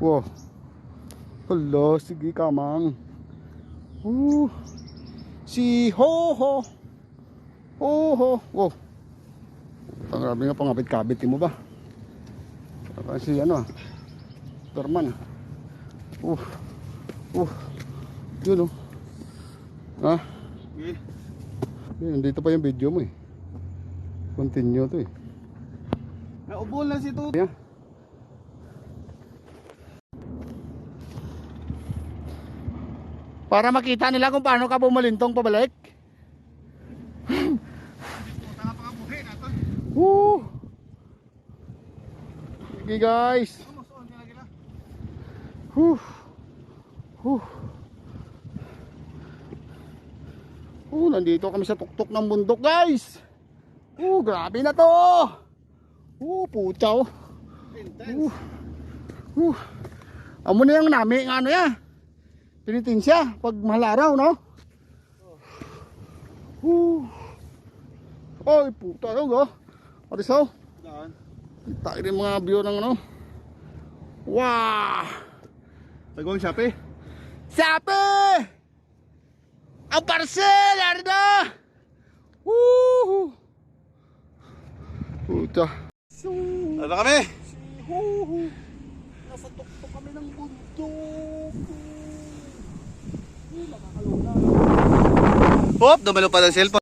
Wow. Hala, sige kamang. Si Ho Ho. Ho Ho. Wow. Ang grabe nga pangabit-kabit mo ba? Kasi ano Superman. Yun Ha? Okay. Dito pa yung video mo Continue to Naubol na si Tuto. Yeah. Para makita nila kung paano ka bumalintong pabalik. Sige guys. Nandito kami sa tuktok ng bundok guys. Grabe na to. Puchaw. Amo na yung nami ng ano ya. Pinitin siya pag mahal araw, no? Oy, puta ano, Arisaw. Kita rin mga view ng ano. Wow! Tagong Shopee. Shopee! Ang parcel! Arda! Woohoo! Puta. Ano kami? Nasa tuktok kami ng bundok. Hop, dumalo pa ng cellphone.